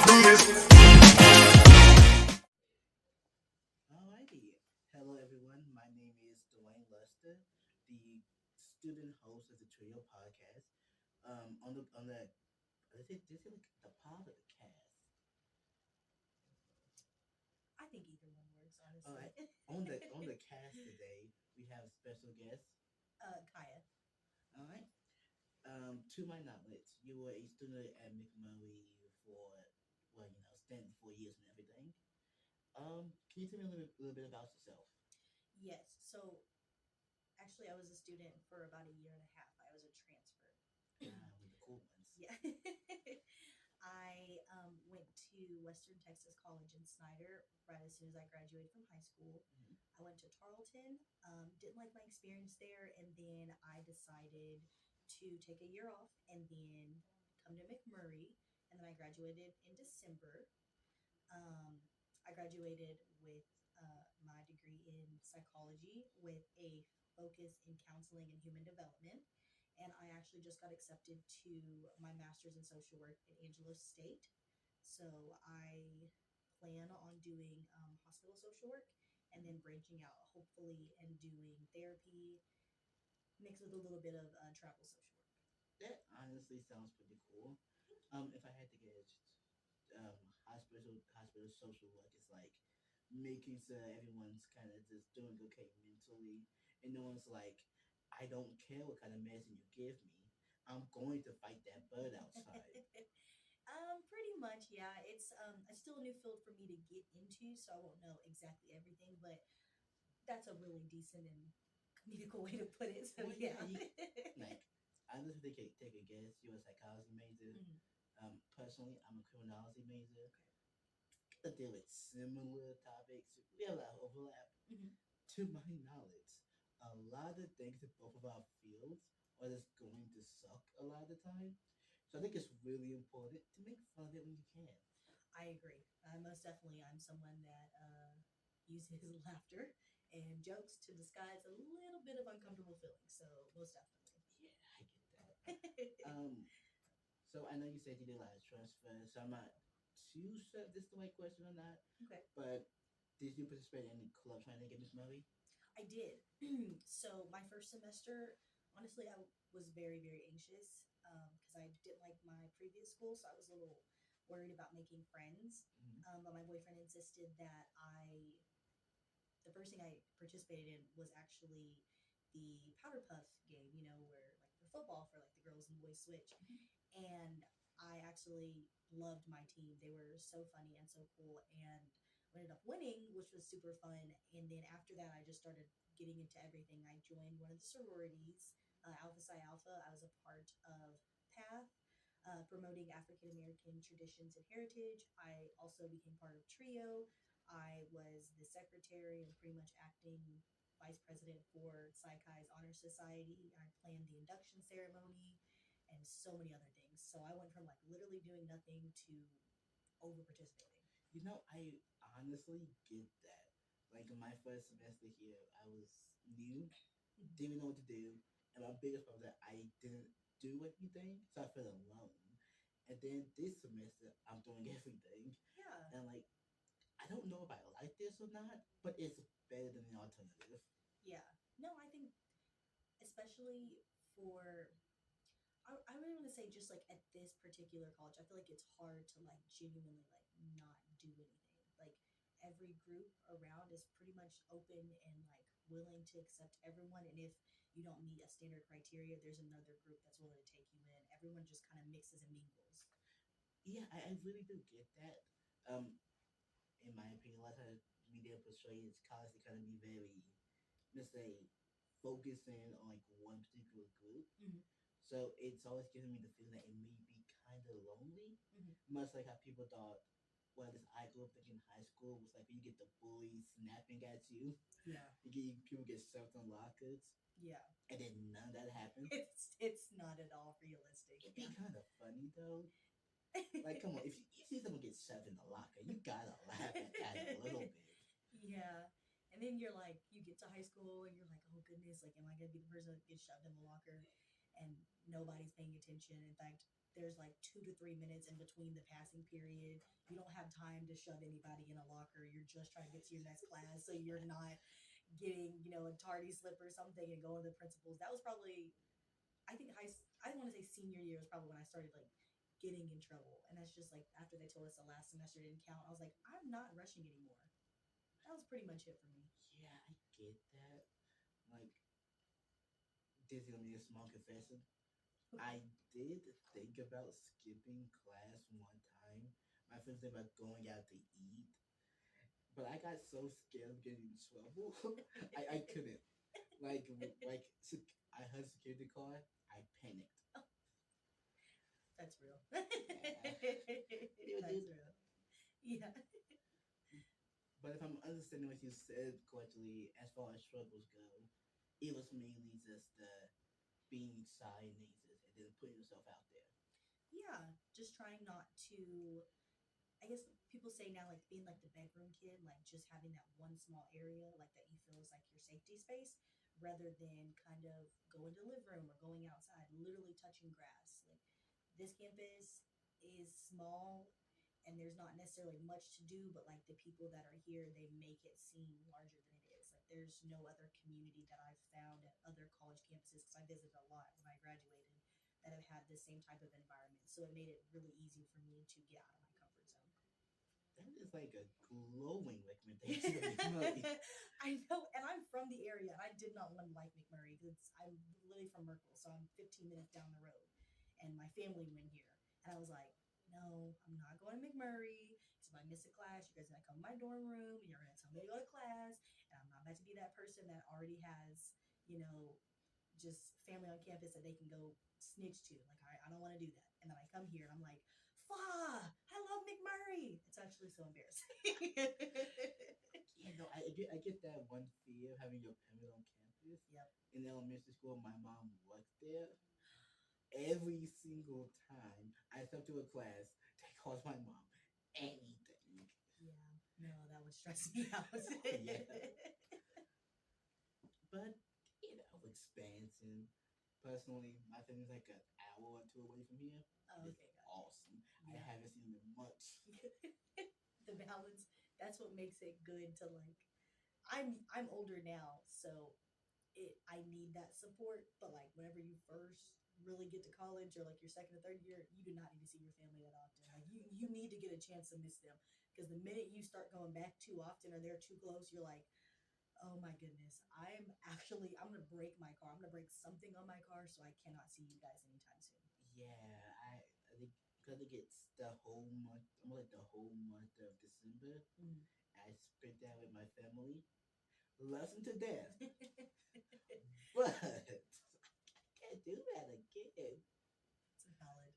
Alrighty. Hello, everyone. My name is Dwayne Luster, the student host of the Trio podcast. On the is it like the pod or the cast? I think either one works, All honestly. right. On the cast today, we have special guests. Kaya. All right. To my knowledge, you were a student at McMurry for spent 4 years and everything. Can you tell me a little bit about yourself? Yes. So actually, I was a student for about a year and a half. I was a transfer. Ah, with the cool ones. Yeah. I went to Western Texas College in Snyder right as soon as I graduated from high school. Mhm. I went to Tarleton, didn't like my experience there, and then I decided to take a year off and then come to McMurray. And then I graduated in December. Um, I graduated with my degree in psychology with a focus in counseling and human development. And I actually just got accepted to my master's in social work at Angelo State. So I plan on doing hospital social work and then branching out, hopefully, and doing therapy mixed with a little bit of travel social work. That honestly sounds pretty cool. Thank you. If I had to guess, hospital social work is like making sure everyone's kind of just doing okay mentally, and no one's like, I don't care what kind of medicine you give me, I'm going to fight that bird outside. Pretty much, yeah. It's still a new field for me to get into, so I won't know exactly everything, but that's a really decent and comedical way to put it. So Well, yeah, yeah. like I just take a guess. You're a psychology major. Mhm. Personally, I'm a criminology major. Okay. To deal with similar topics. We have a lot of overlap. Hmm. To my knowledge, a lot of things in both of our fields are just going to suck a lot of the time. So I think it's really important to make fun of it when you can. I agree. Most definitely, I'm someone that uses laughter and jokes to disguise a little bit of uncomfortable feelings. So most Yeah, I get that. definitely. So I know you said you did a lot of transfers, so I'm not too sure if this is the right question or not. Okay. But did you participate in any club trying to get Miss Murray? I did. So my first semester, honestly, I was very, very anxious because I didn't like my previous school, so I was a little worried about making friends. Mm-hmm. But my boyfriend insisted that the first thing I participated in was actually the powder puff game, where like for football for like the girls and boys switch. And I actually loved my team. They were so funny and so cool, and we ended up winning, which was super fun. And then after that, I just started getting into everything. I joined one of the sororities, Alpha Psi Alpha. I was a part of PATH. Promoting African American traditions and heritage. I also became part of Trio. I was the secretary and pretty much acting vice president for Psi Chi's Honor Society. I planned the induction ceremony and so many other things. So I went from like literally doing nothing to over participating. I honestly get that. Like in my first semester here, I was new, Mhm. didn't even know what to do, and my biggest problem was that I didn't do anything, so I felt alone. And then this semester, I'm doing everything, Yeah, and like I don't know if I like this or not, but it's better than the alternative. yeah. No, I think especially for I really want to say just like at this particular college, I feel like it's hard to like genuinely like not do anything. Like every group around is pretty much open and like willing to accept everyone. And if you don't meet a standard criteria, there's another group that's willing to take you in. Everyone just kind of mixes and mingles. Yeah, I really do get that. Um, in my opinion, a lot of media portrays college to kind of be very, let's say, focusing on like one particular group. Hmm. So it's always giving me the feeling that it may be kind of lonely, Hmm. much like how people thought. Well, this I grew up thinking high school was like when you get the bullies snapping at you, Yeah, people get shoved in lockers, yeah. and then none of that happened. It's not at all realistic. It'd be Yeah. kind of funny though. Like, come on, if you see someone get shoved in the locker, you gotta laugh at that a little bit. Yeah. And then you're like, you get to high school and you're like, oh goodness, like, am I going to be the person that gets shoved in the locker? And nobody's paying attention. In fact, there's like 2 to 3 minutes in between the passing period. You don't have time to shove anybody in a locker. You're just trying to get to your next class, so you're not getting, a tardy slip or something and going to the principals. That was probably, I think, I want to say senior year was probably when I started like getting in trouble. And that's just like after they told us the last semester didn't count. I was like, I'm not rushing anymore. That was pretty much it for me. Yeah, I get that. Like, this is gonna be a small confession. I did think about skipping class one time. My friends think about going out to eat, but I got so scared of getting in trouble. I couldn't. I heard security car. I panicked. That's real. Yeah. That's real. Yeah. But if I'm understanding what you said correctly, as far as struggles go, it was mainly just being shy and anxious and then putting yourself out there. Yeah. Just trying not to, I guess people say now, like being like the bedroom kid, like just having that one small area, like that you feel is like your safety space, rather than kind of going to the living room or going outside, literally touching grass. Like this campus is small and there's not necessarily much to do, but like the people that are here, they make it seem larger than it is. Like there's no other community that I've found at other college campuses, because I visited a lot when I graduated, that have had the same type of environment. So it made it really easy for me to get out of my comfort zone. That is like a glowing recommendation of McMurray. I know, and I'm from the area, and I did not want to like McMurray because I'm literally from Merkel, so I'm 15 minutes down the road, and my family went here, and I was like, no, I'm not going to McMurray. Because if I miss a class, you guys are gonna come to my dorm room, and you're gonna tell me to go to class, and I'm not about to be that person that already has, you know, just family on campus that they can go snitch to. Like I don't want to do that. And then I come here and I'm like, "Fa, I love McMurray." It's actually so embarrassing. Yeah, no, I get that one fear of having your parents on campus. Yep. In elementary school, my mom worked there. Every single time I step to a class, they call my mom anything. Yeah. No, that would stress me out. Yeah, but expansion. Personally, my family's like an hour or two away from here. Oh, It is okay, gotcha. awesome. I Yeah. haven't seen them in months. The balance. That's what makes it good to like. I'm older now, so I need that support. But like whenever you first really get to college or like your second or third year, you do not need to see your family that often. Like you need to get a chance to miss them, because the minute you start going back too often or they're too close, you're like, oh my goodness, I'm gonna break my car. I'm gonna break something on my car, so I cannot see you guys anytime soon. Yeah, I think because it gets the whole month. I'm like the whole month of December. Mm. I spent that with my family. Loves them to death, but I can't do that again. It's valid.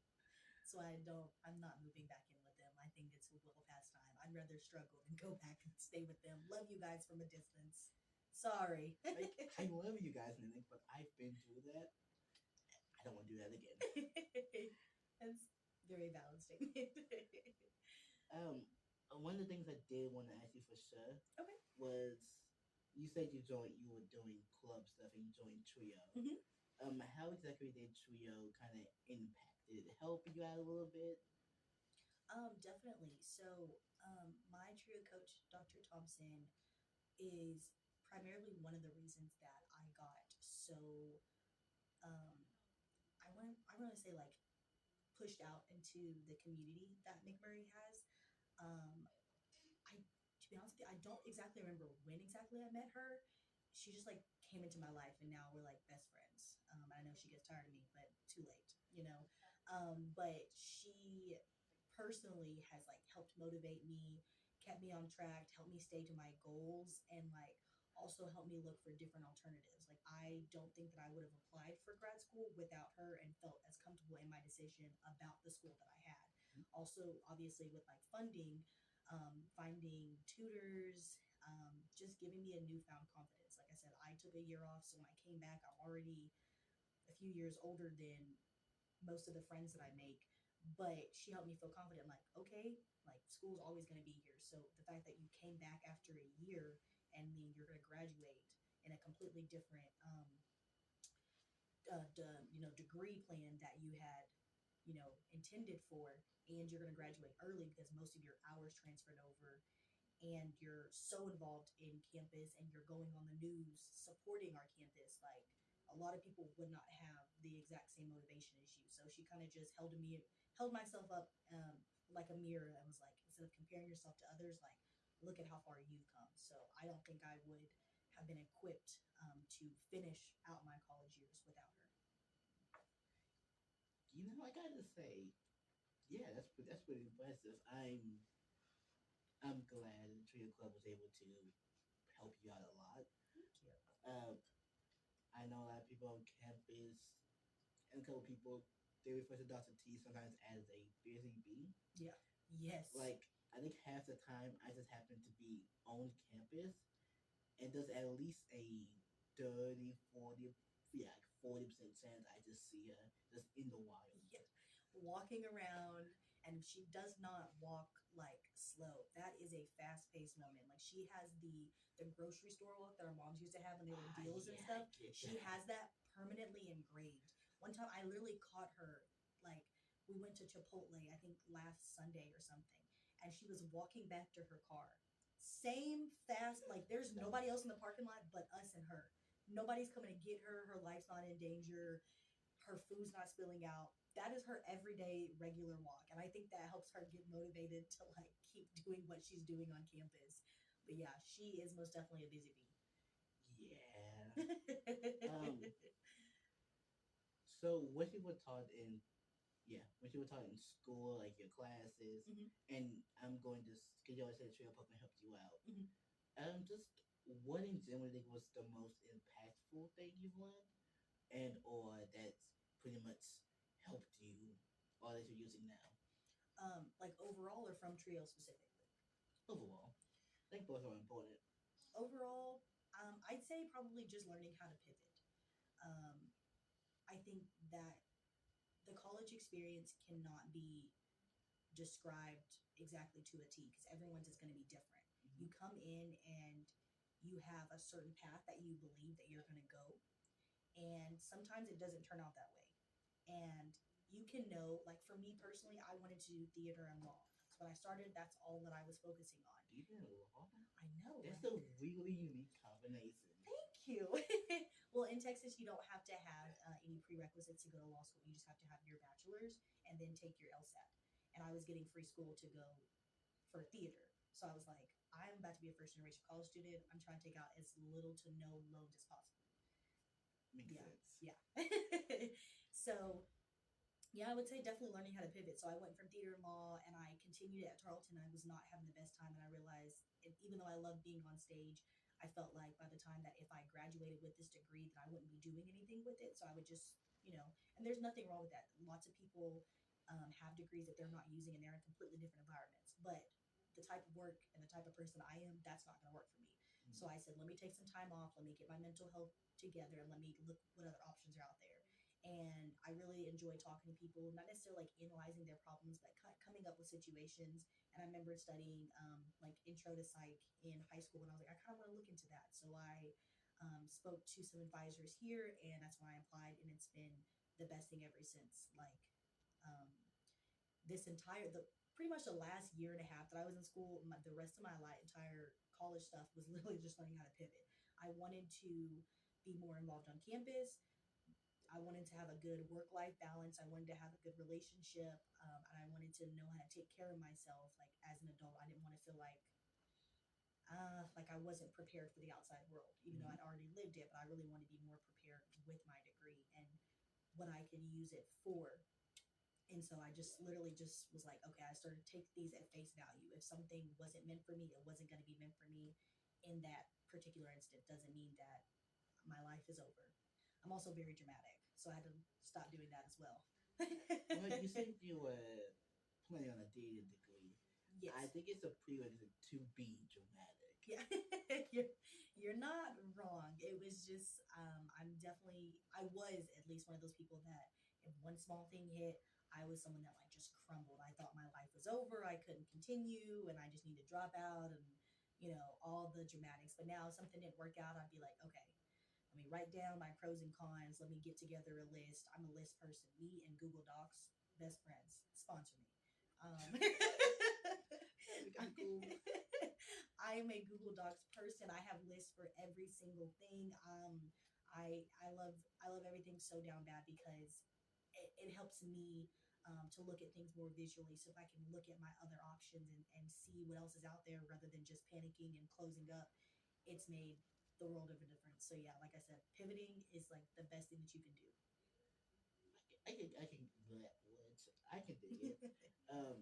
So I'm not moving back in with them. I think it's a well past time. I'd rather struggle than go back and stay with them. Love you guys from a distance. Sorry. Like, I love you guys and everything, but I've been through that. I don't want to do that again. That's very valid statement. Um, One of the things I did want to ask you for sure Okay. was you said you were doing club stuff and you joined trio. Hmm. How exactly did trio kind of impact? Did it help you out a little bit? Definitely. So, my trio coach, Dr. Thompson, is primarily one of the reasons that I got so um, I want to say like pushed out into the community that McMurray has. Um, I To be honest with you, I don't exactly remember when exactly I met her. She just like came into my life, and now we're like best friends. I know she gets tired of me, but too late, you know. But she personally has like helped motivate me, kept me on track, helped me stay to my goals, and like also helped me look for different alternatives. Like I don't think that I would have applied for grad school without her and felt as comfortable in my decision about the school that I had. Also, obviously, with like funding, finding tutors, just giving me a newfound confidence. Like I said, I took a year off, so when I came back, I'm already a few years older than most of the friends that I make. But she helped me feel confident. Like, okay, like school's always going to be here. So the fact that you came back after a year and then you're going to graduate in a completely different, degree plan that you had intended for, and you're going to graduate early because most of your hours transferred over, and you're so involved in campus and you're going on the news supporting our campus. Like, a lot of people would not have the exact same motivation as you. So she kind of just held myself up, like a mirror, and was like, instead of comparing yourself to others, like, look at how far you've come. So I don't think I would have been equipped, to finish out my college years without her. I gotta say, yeah, that's pretty impressive. I'm glad the Trio Club was able to help you out a lot. Thank you. Uh, I know a lot of people on campus, and a couple people, they refer to Dr. T sometimes as a busy bee. Yeah. Yes. Like, I think half the time I just happen to be on campus, and there's at least a 30, 40, yeah, like 40% chance I just see her just in the wild. Yeah. Walking around, and she does not walk like slow. That is a fast-paced woman. Like, she has the grocery store walk that our moms used to have when they were deals and Yeah, stuff. I get She that. has that permanently engraved. One time I literally caught her, like, we went to Chipotle, I think last Sunday or something, and she was walking back to her car. Same fast, like, there's nobody else in the parking lot but us and her. Nobody's coming to get her. Her life's not in danger. Her food's not spilling out. That is her everyday regular walk, and I think that helps her get motivated to, like, keep doing what she's doing on campus. But yeah, she is most definitely a busy Yeah. bee. Um. So what you were taught in, yeah, what you were taught in school, like your classes, Mhm, and I'm going to, because you always said the trio program helped you out. mhm. Just what in general do you think was the most impactful thing you've learned, and or that's pretty much helped you, or that you're using now Like, overall or from Trio specifically? overall? I think both are important. Overall, I'd say probably just learning how to pivot. Um, I think that the college experience cannot be described exactly to a T because everyone's is going to be different. You Mhm. come in and you have a certain path that you believe that you're going to go, and sometimes it doesn't turn out that way. And you can know, like, for me personally, I wanted to do theater and law. So when I started, that's all that I was focusing on. Even law, I know, that's right? a really unique combination. Thank you. Well, in Texas, you don't have to have any prerequisites to go to law school. You just have to have your bachelor's and then take your LSAT. And I was getting free school to go for theater. So I was like, I'm about to be a first generation college student. I'm trying to take out as little to no loans as possible. Makes Yeah. sense. Yeah. So yeah, I would say definitely learning how to pivot. So I went from theater and law, and I continued at Tarleton. I was not having the best time, and I realized, even though I love being on stage, I felt like by the time that if I graduated with this degree, that I wouldn't be doing anything with it. So I would just, and there's nothing wrong with that. Lots of people, have degrees that they're not using, and they're in completely different environments. But the type of work and the type of person I am, that's not going to work for me. So I said, let me take some time off. Let me get my mental health together, and let me look what other options are out there. And I really enjoy talking to people, not necessarily like analyzing their problems, but coming up with situations. And I remember studying, like, intro to psych in high school, and I was like, I kind of want to look into that. So I, spoke to some advisors here, and that's why I applied, and it's been the best thing ever since. Like, um, this entire the pretty much the last year and a half that I was in school, the rest of my entire college stuff was literally just learning how to pivot. I wanted to be more involved on campus. I wanted to have a good work life balance. I wanted to have a good relationship, and I wanted to know how to take care of myself. Like, as an adult, I didn't want to feel like I wasn't prepared for the outside world, even though Mm-hmm. I'd already lived it. But I really wanted to be more prepared with my degree and what I could use it for. And so I just literally just was like, okay, I started to take these at face value. If something wasn't meant for me, it wasn't going to be meant for me in that particular instant. Doesn't mean that my life is over. I'm also very dramatic, so I had to stop doing that as well. Well, you said you were planning on a dating degree. I Yes. think it's a prerequisite to be dramatic. Yeah. you're not wrong. It was just, I was at least one of those people that if one small thing hit, I was someone that, like, just crumbled. I thought my life was over. I couldn't continue, and I just need to drop out, and all the dramatics. But now if something didn't work out, I'd be like, okay, let me write down my pros and cons. Let me get together a list. I'm a list person. Me and Google Docs, best friends. Sponsor me. Hey, we got Google. I am a Google Docs person. I have lists for every single thing. I love everything so down bad because it helps me to look at things more visually. So if I can look at my other options and see what else is out there rather than just panicking and closing up, it's made the world of a difference. So yeah, like I said, pivoting is like the best thing that you can I can I can dig it. do.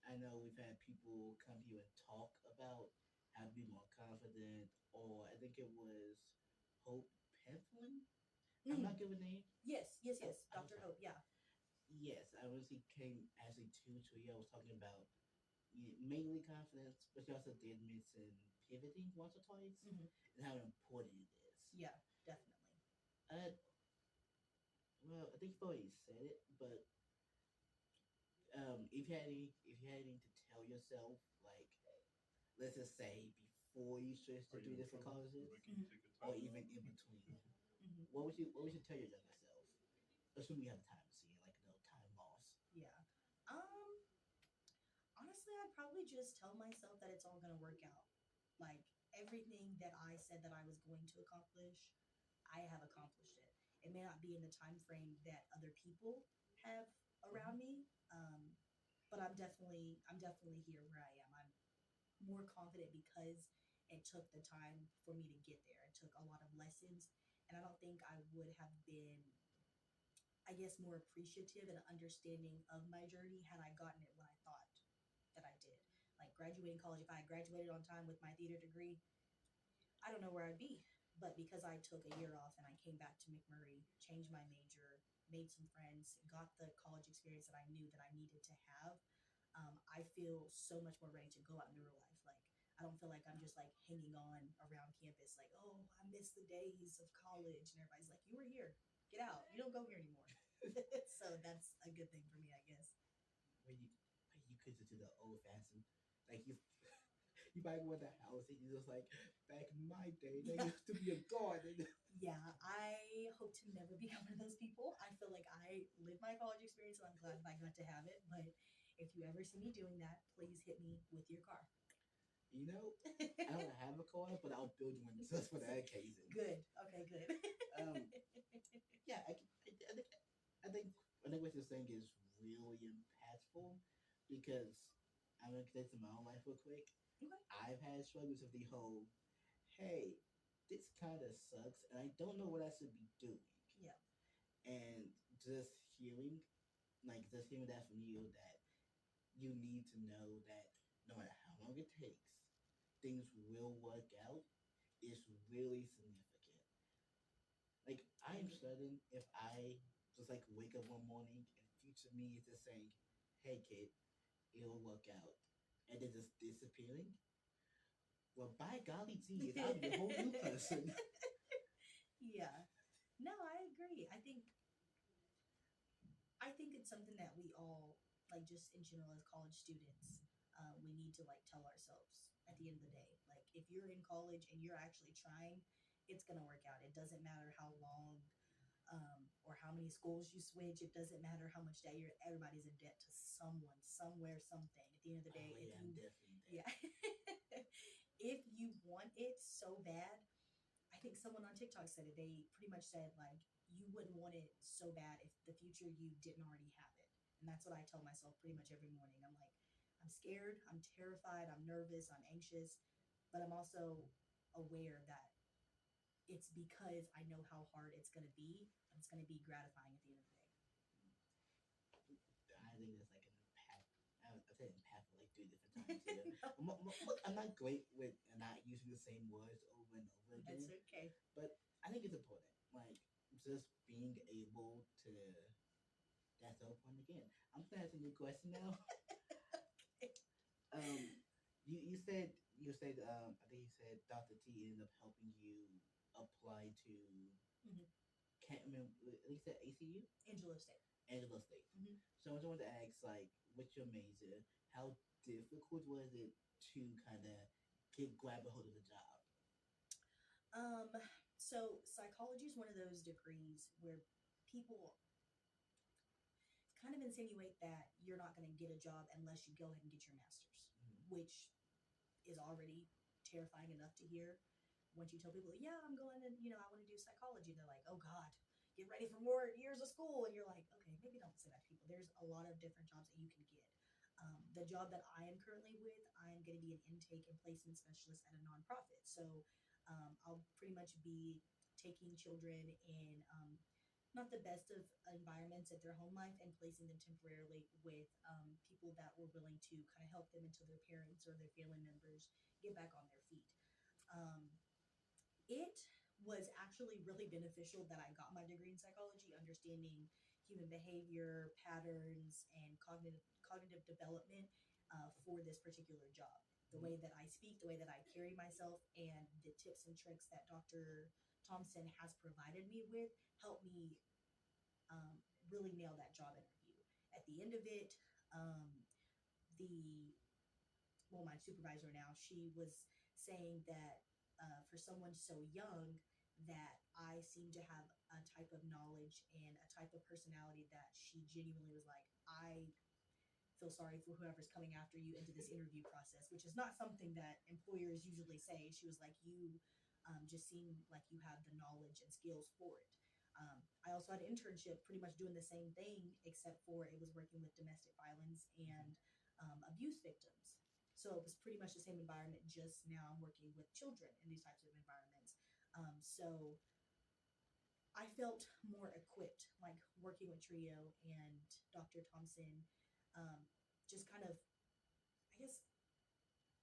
I know we've had people come here and talk about how to be more confident, or I think it was Hope Pentland. I'm not Mm, good with names. yes, yes, Oh, yes. I was Dr. right. Hope, yeah. Yes, I was. He came actually to you. I was talking about mainly confidence, but she also did mention pivoting once or twice Hmm. and how important it is. Yeah, definitely. Uh, well, I think you've already said it, but if you had anything to tell yourself, like let's just say before you switched to do different colleges, or even in between, Hmm. what would you tell your younger self? Assuming you have time to see it, like no time loss. Yeah. Um, Honestly, I'd probably just tell myself that it's all gonna work out. Like everything that I said that I was going to accomplish, I have accomplished it. It may not be in the time frame that other people have around me, but I'm definitely here where I am. I'm more confident because it took the time for me to get there. It took a lot of lessons, and I don't think I would have been, I guess, more appreciative and understanding of my journey had I gotten it when I thought that I did. Like graduating college, if I had graduated on time with my theater degree, I don't know where I'd be. But because I took a year off and I came back to McMurry, changed my major, made some friends, got the college experience that I knew that I needed to have, I feel so much more ready to go out into real life. Like I don't feel like I'm just like hanging on around campus, like, oh, I miss the days of college, and everybody's like, you were here, get out, you don't go here anymore. So that's a good thing for me, I guess. Where you could just do the old fashioned, like you might want the house and you just like back in my day there used to be a garden. Yeah, I hope to never become one of those people. I feel like I lived my college experience and I'm glad that I got to have it. But if you ever see me doing that, please hit me with your car. You know, I don't have a car, but I'll build one just for that occasion. Good. Okay, good. Um, yeah, I think I think I think what you're saying is really impactful because I'm gonna connect to my own life real quick. Okay. I've had struggles with the whole, hey, this kind of sucks, and I don't know what I should be doing. Yeah. And just hearing, just hearing that from you, that you need to know that no matter how long it takes, things will work out is really significant. Like I I'm agree. certain if I just like wake up one morning and future me is just saying, "Hey kid, it'll work out," and then just disappearing. Well, by golly geez, I'll be a whole new person. Yeah. No, I agree. I think it's something that we all, like, just in general as college students, we need to like tell ourselves at the end of the day. Like if you're in college and you're actually trying, it's gonna work out. It doesn't matter how long or how many schools you switch. It doesn't matter how much debt you're. Everybody's in debt to someone, somewhere, something. At the end of the Oh day, if yeah, I'm you, definitely yeah, dead. if you want it so bad, I think someone on TikTok said it. They pretty much said like you wouldn't want it so bad if the future you didn't already have it. And that's what I tell myself pretty much every morning. I'm like, I'm scared, I'm terrified, I'm nervous, I'm anxious, but I'm also aware that it's because I know how hard it's going to be, but it's going to be gratifying at the end of the day. I think that's like an impact. I've said impact for like three different times here. I'm not great with not using the same words over and over That's again, okay. but I think it's important. Like just being able to. That's the whole point again. I'm gonna ask a new question now. Um, you said I think you said Dr. T ended up helping you apply to Hmm. can't remember. I think you said ACU, Angelo State. Angelo State. Hmm. So I just wanted to ask, like, what's your major? How difficult was it to kind of get grab a hold of the job? Um, so psychology is one of those degrees where people kind of insinuate that you're not going to get a job unless you go ahead and get your master's, which is already terrifying enough to hear. Once you tell people, yeah, I'm going to, I want to do psychology, they're like, oh God, get ready for more years of school. And you're like, okay, maybe don't say that to people. There's a lot of different jobs that you can get. The job that I am currently with, I am going to be an intake and placement specialist at a nonprofit. So I'll pretty much be taking children in not the best of environments at their home life and placing them temporarily with people that were willing to kind of help them until their parents or their family members get back on their feet. Um, it was actually really beneficial that I got my degree in psychology, understanding human behavior, patterns, and cognitive development for this particular job. The way that I speak, the way that I carry myself, and the tips and tricks that Dr. Thompson has provided me with help me really nail that job interview. At the end of it, the my supervisor now, she was saying that for someone so young, that I seem to have a type of knowledge and a type of personality that she genuinely was like, I feel sorry for whoever's coming after you into this interview process, which is not something that employers usually say. She was like, you just seem like you have the knowledge and skills for it. I also had an internship pretty much doing the same thing, except for it was working with domestic violence and abuse victims. So it was pretty much the same environment, just now I'm working with children in these types of environments. So I felt more equipped, like working with Trio and Dr. Thompson, um, just kind of, I guess,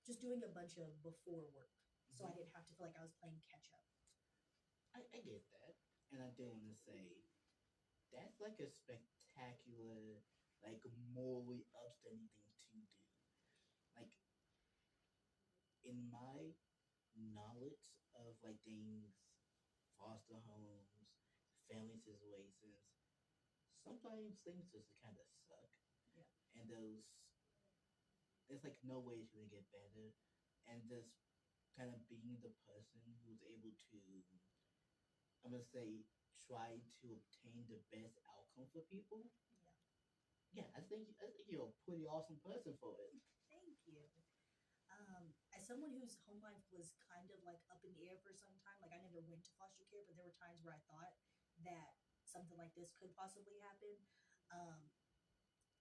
just doing a bunch of before work. So I didn't have to feel like I was playing catch up. I get that. And I do want to say, that's like a spectacular, like morally upstanding thing to do. Like, in my knowledge of like things, foster homes, family situations, sometimes things just kind of suck. Yeah. And there's like no way it's gonna get better. And just kind of being the person who's able to, I'm gonna say, try to obtain the best outcome for people. Yeah. Yeah, I think you're a pretty awesome person for it. Thank you. As someone whose home life was kind of like up in the air for some time, like I never went to foster care, but there were times where I thought that something like this could possibly happen. Um,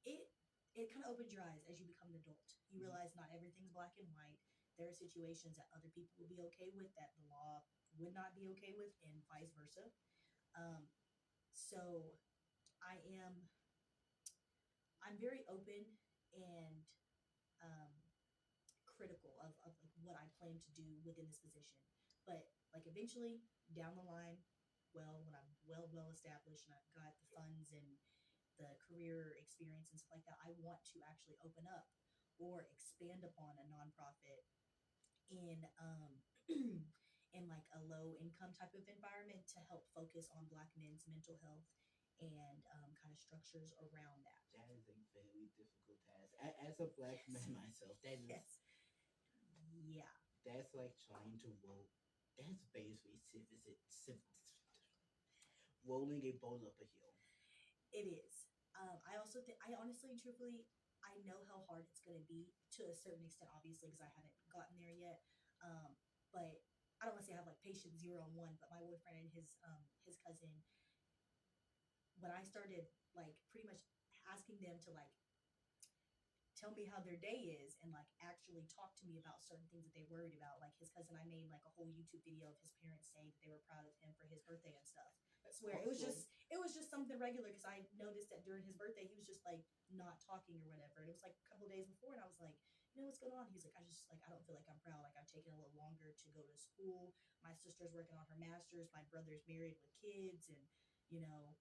it it kind of opens your eyes as you become an adult. You realize not everything's black and white. There are situations that other people will be okay with that the law would not be okay with, and vice versa. Um, so I am I'm very open and um, critical of like what I plan to do within this position. But like eventually down the line, well, when I'm well established and I've got the funds and the career experience and stuff like that, I want to actually open up or expand upon a nonprofit in in like a low income type of environment to help focus on Black men's mental health and kind of structures around that. That is a very difficult task. As a black Yes. man myself, Yes. Yeah. that's like trying to roll. That's basically rolling a boat up a hill. It is. I also think, I honestly, truthfully, I know how hard it's going to be to a certain extent, obviously, because I haven't gotten there yet. But I don't want to say I have like patient 0 and 1, but my boyfriend and his cousin, when I started like pretty much asking them to like tell me how their day is and like actually talk to me about certain things that they worried about. Like his cousin, I made like a whole YouTube video of his parents saying that they were proud of him for his birthday and stuff. I swear it was just something regular because I noticed that during his birthday he was just like not talking or whatever. And it was like a couple of days before and I was like, what's going on? He's like, I don't feel like I'm proud. Like I've taken a little longer to go to school. My sister's working on her master's. My brother's married with kids and you know,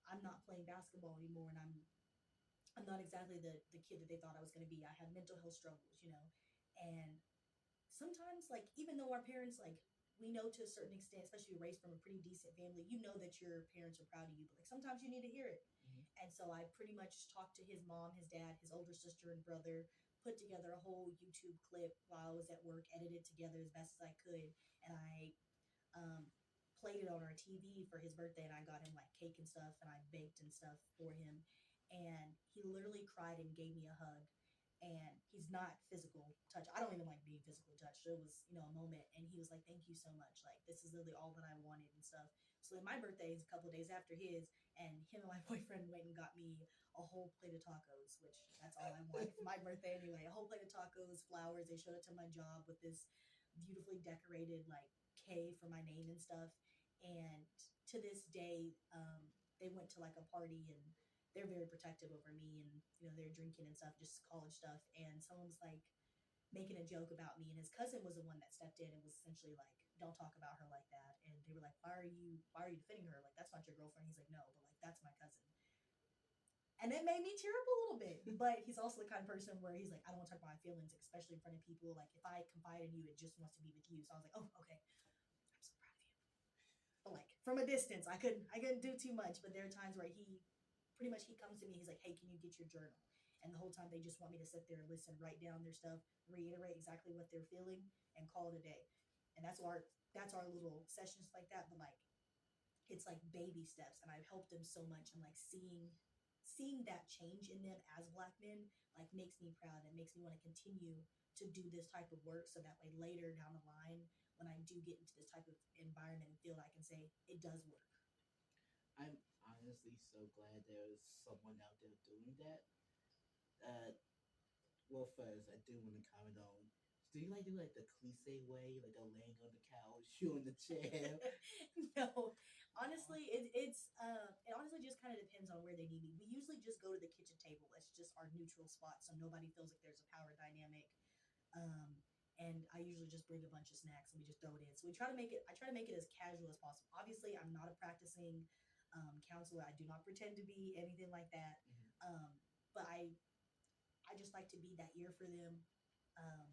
I'm not playing basketball anymore and I'm not exactly the kid that they thought I was going to be. I had mental health struggles, and sometimes like even though our parents like we know to a certain extent, especially raised from a pretty decent family, you know that your parents are proud of you, but like sometimes you need to hear it. And so I pretty much talked to his mom, his dad, his older sister and brother, put together a whole YouTube clip while I was at work, edited together as best as I could, and I um, played it on our TV for his birthday, and I got him like cake and stuff, and I baked and stuff for him, and he literally cried and gave me a hug. And he's not physical touch. I don't even like being physical touched. So it was, a moment. And he was like, "Thank you so much. Like, this is literally all that I wanted and stuff." So then my birthday is a couple of days after his, and him and my boyfriend went and got me a whole plate of tacos, which that's all I wanted for my birthday anyway. A whole plate of tacos, flowers. They showed up to my job with this beautifully decorated like K for my name and stuff. And to this day, they went to like a party, and they're very protective over me, and they're drinking and stuff, just college stuff. And someone was like making a joke about me, and his cousin was the one that stepped in and was essentially like, "Don't talk about her like that." And they were like, why are you defending her? Like, that's not your girlfriend. He's like, "No, but like that's my cousin." And it made me tear up a little bit. But he's also the kind of person where he's like, "I don't want to talk about my feelings, especially in front of people. Like, if I confide in you, it just wants to be with you." So I was like, "Oh, okay. I'm so proud of you." But like from a distance, I couldn't do too much. But there are times where he pretty much he comes to me, he's like, "Hey, can you get your journal?" And the whole time they just want me to sit there and listen, write down their stuff, reiterate exactly what they're feeling, and call it a day. And that's our little sessions like that. But like it's like baby steps, and I've helped them so much, and like seeing that change in them as black men like makes me proud and makes me want to continue to do this type of work, so that way later down the line when I do get into this type of environment and field, I can say it does work. I'm honestly so glad there's someone out there doing that. Uh, well, first, I do want to comment on. Do you like do like the cliche way, like they're laying on the couch, you in the chair? No, Aw. honestly, it honestly just kind of depends on where they need me. We usually just go to the kitchen table. It's just our neutral spot, so nobody feels like there's a power dynamic. Um, and I usually just bring a bunch of snacks and we just throw it in. So we try to make it. I try to make it as casual as possible. Obviously, I'm not a practicing counselor. I do not pretend to be anything like that. Mhm. But I just like to be that ear for them, um,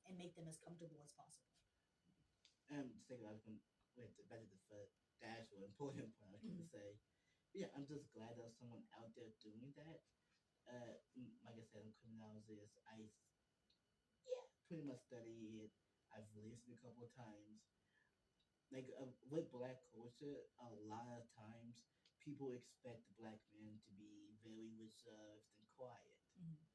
and make them as comfortable as possible. Just thinking I was going wait to back to the actual important point I was going to Mhm. say. Yeah, I'm just glad there's someone out there doing that. Like I said, in criminologist, I yeah pretty much study it. I've listened a couple of times. Like with black culture, a lot of times people expect black men to be very reserved and quiet. Mhm.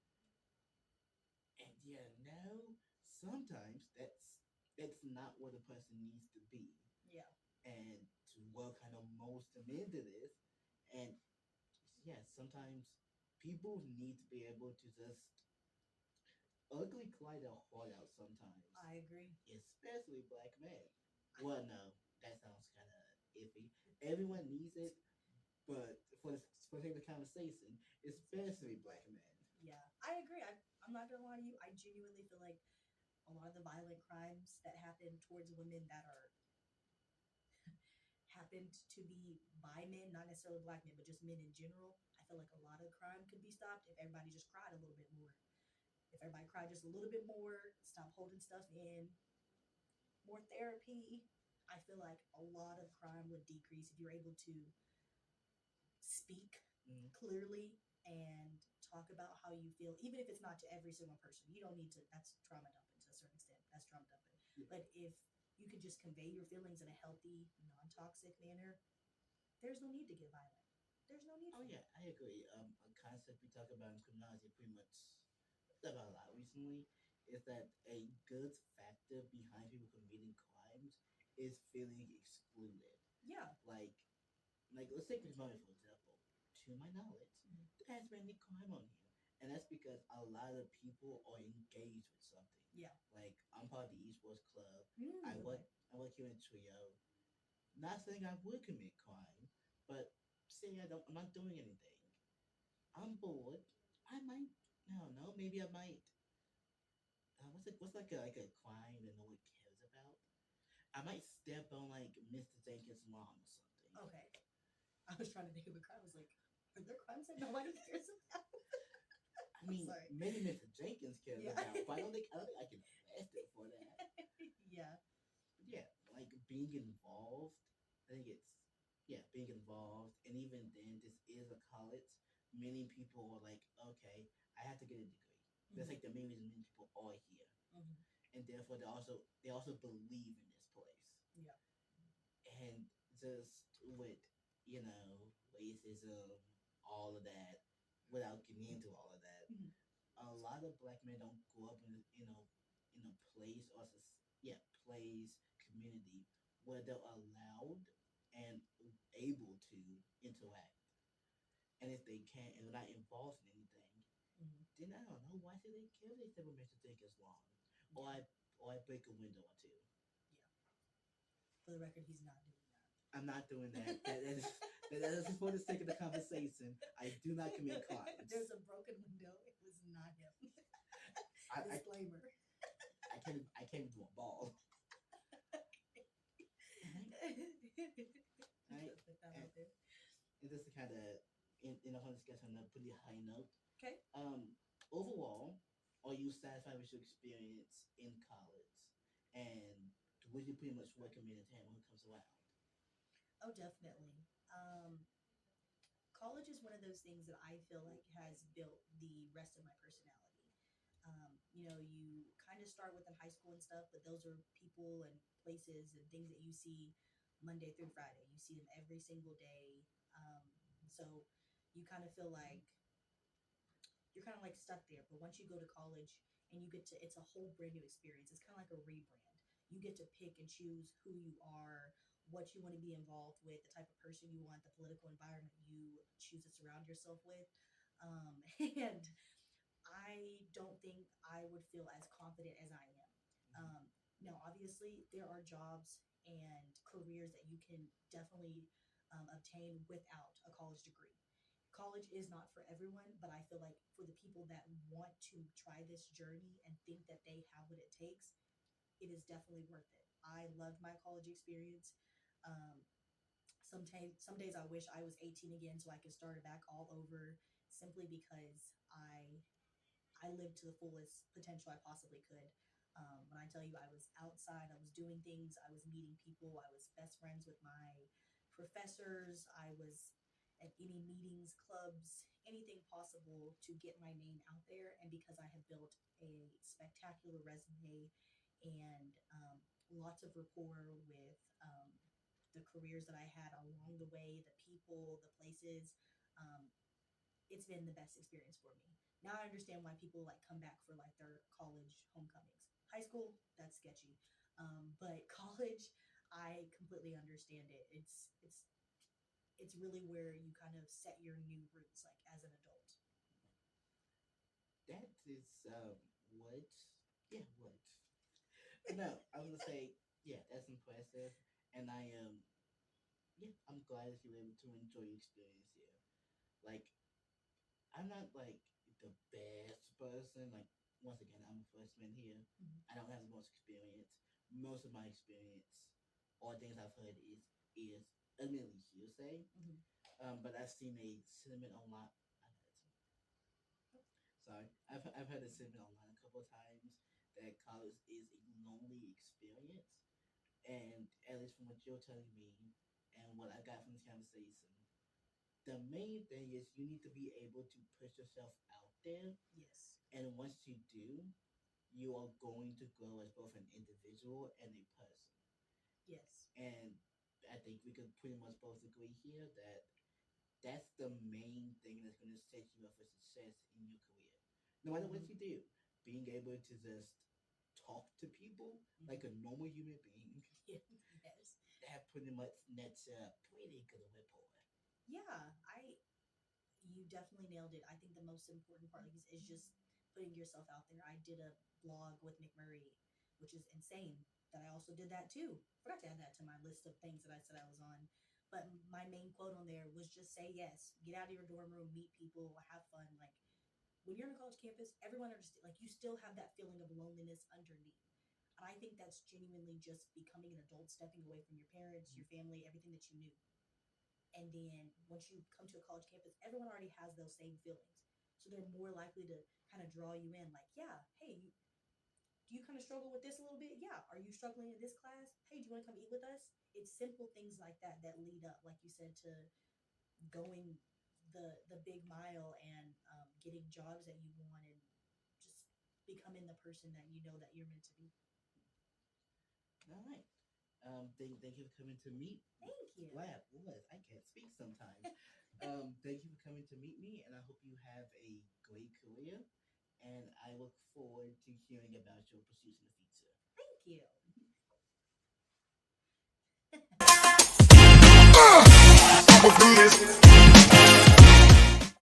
And yeah, no, sometimes that's not what a person needs to be. Yeah. And to what kind of most them into this. And yeah, sometimes people need to be able to just ugly cry their heart out sometimes, I agree. especially black men. Well, no, that sounds kind of iffy. Everyone needs it, but for the sake of the conversation, especially black men. Yeah, I agree. I'm not gonna lie to you. I genuinely feel like a lot of the violent crimes that happen towards women that are happened to be by men, not necessarily black men, but just men in general. I feel like a lot of crime could be stopped if everybody just cried a little bit more. If everybody cried just a little bit more, stop holding stuff in, more therapy. I feel like a lot of crime would decrease if you're able to speak Mm, clearly and talk about how you feel, even if it's not to every single person. You don't need to, that's trauma dumping to a certain extent. That's trauma dumping. yeah. But if you could just convey your feelings in a healthy, non toxic manner, there's no need to get violent. There's no need Oh for yeah, it. I agree. A concept we talk about in criminology pretty much about a lot recently is that a good factor behind people committing crimes is feeling excluded. Yeah. Like let's take McMurray for example. To my knowledge, Mhm. there has been any crime on here, and that's because a lot of people are engaged with something. Yeah. Like I'm part of the esports club. I Mm, work okay. I work here in Trio. Not saying I would commit crime, but saying I'm not doing anything. I'm bored. I might. I don't know. Maybe I might. What's like a crime that no one cares about? I might step on like Mr. Jenkins' mom or something. Okay. I was trying to think of a crime. I was like, are there crimes that nobody cares about? I I'm mean, sorry. maybe Mr. Jenkins cares Yeah. about, but I don't think I can arrest it for that. Yeah. But yeah, like being involved. I think it's yeah, being involved, and even then, this is a college. Many people are like, okay, I have to get a degree. That's Hmm. like the main reason many people are here, Hmm. and therefore they also believe in this place. Yeah. And just with racism, all of that, without getting into all of that, Mhm. a lot of black men don't grow up in in a place or place community where they're allowed and able to interact. And if they can't and they're not involved in anything, Mhm. then I don't know why should they care if they never make the take as long, or Yeah, I break a window or two. yeah. For the record, he's not doing I'm not doing that. That is for the sake of the conversation. I do not commit that. crimes. There's a broken window. It was not him. I, I, Disclaimer. I can't do a ball. Right? Right? Just put that And, out there. and just to kind of in a whole discussion on a pretty high note. Okay. Um, Overall, are you satisfied with your experience in college? And would you pretty much recommend it to him when it comes around? Oh, definitely. College is one of those things that I feel like has built the rest of my personality. You kind of start with in high school and stuff, but those are people and places and things that you see Monday through Friday. You see them every single day. So you kind of feel like you're kind of like stuck there. But once you go to college and you get to, it's a whole brand new experience. It's kind of like a rebrand. You get to pick and choose who you are, what you want to be involved with, the type of person you want, the political environment you choose to surround yourself with. And I don't think I would feel as confident as I am. Mhm. Now, obviously, there are jobs and careers that you can definitely obtain without a college degree. College is not for everyone, but I feel like for the people that want to try this journey and think that they have what it takes, it is definitely worth it. I loved my college experience. Um, some days I wish I was 18 again so I could start it back all over simply because I lived to the fullest potential I possibly could. When I tell you I was outside, I was doing things, I was meeting people, I was best friends with my professors, I was at any meetings, clubs, anything possible to get my name out there. And because I have built a spectacular resume and lots of rapport with the careers that I had along the way, the people, the places, um, it's been the best experience for me. Now I understand why people like come back for like their college homecomings. High school, that's sketchy, but college, I completely understand it. It's really where you kind of set your new roots, like as an adult. That is what? Yeah, what? No, I was gonna say yeah, that's impressive, and I am yeah, I'm glad that you were able to enjoy your experience here. Like I'm not like the best person. Like once again, I'm a freshman here. Mhm. I don't have the most experience. Most of my experience, or things I've heard is admittedly hearsay. Mhm. But I've seen a sentiment online. I got it. Sorry, I've heard a sentiment online a couple of times that college is a lonely experience, and at least from what you're telling me and what I got from this conversation, the main thing is you need to be able to push yourself out there, Yes. and once you do, you are going to grow as both an individual and a person. Yes. And I think we could pretty much both agree here that that's the main thing that's going to set you up for success in your career. No matter what Mhm. you do, being able to just talk to people like Mhm. a normal human being, Yeah. Yes. that pretty much nets a pretty good rapport. Yeah. I You definitely nailed it. I think the most important part is just putting yourself out there. I did a blog with McMurry, which is insane that I also did that too. Forgot to add that to my list of things that I said I was on. But my main quote on there was just say yes, get out of your dorm room, meet people, have fun. Like when you're on a college campus, everyone understands, like you still have that feeling of loneliness underneath. And I think that's genuinely just becoming an adult, stepping away from your parents, your family, everything that you knew. And then once you come to a college campus, everyone already has those same feelings. So they're more likely to kind of draw you in, like, yeah, hey, do you kind of struggle with this a little bit? Yeah. Are you struggling in this class? Hey, do you want to come eat with us? It's simple things like that that lead up, like you said, to going the big mile and getting jobs that you want and just becoming the person that you know that you're meant to be. All right. Thank you for coming to meet. Thank you. Lab was I can't speak sometimes. Thank you for coming to meet me, and I hope you have a great career. And I look forward to hearing about your pursuits in the future. Thank you.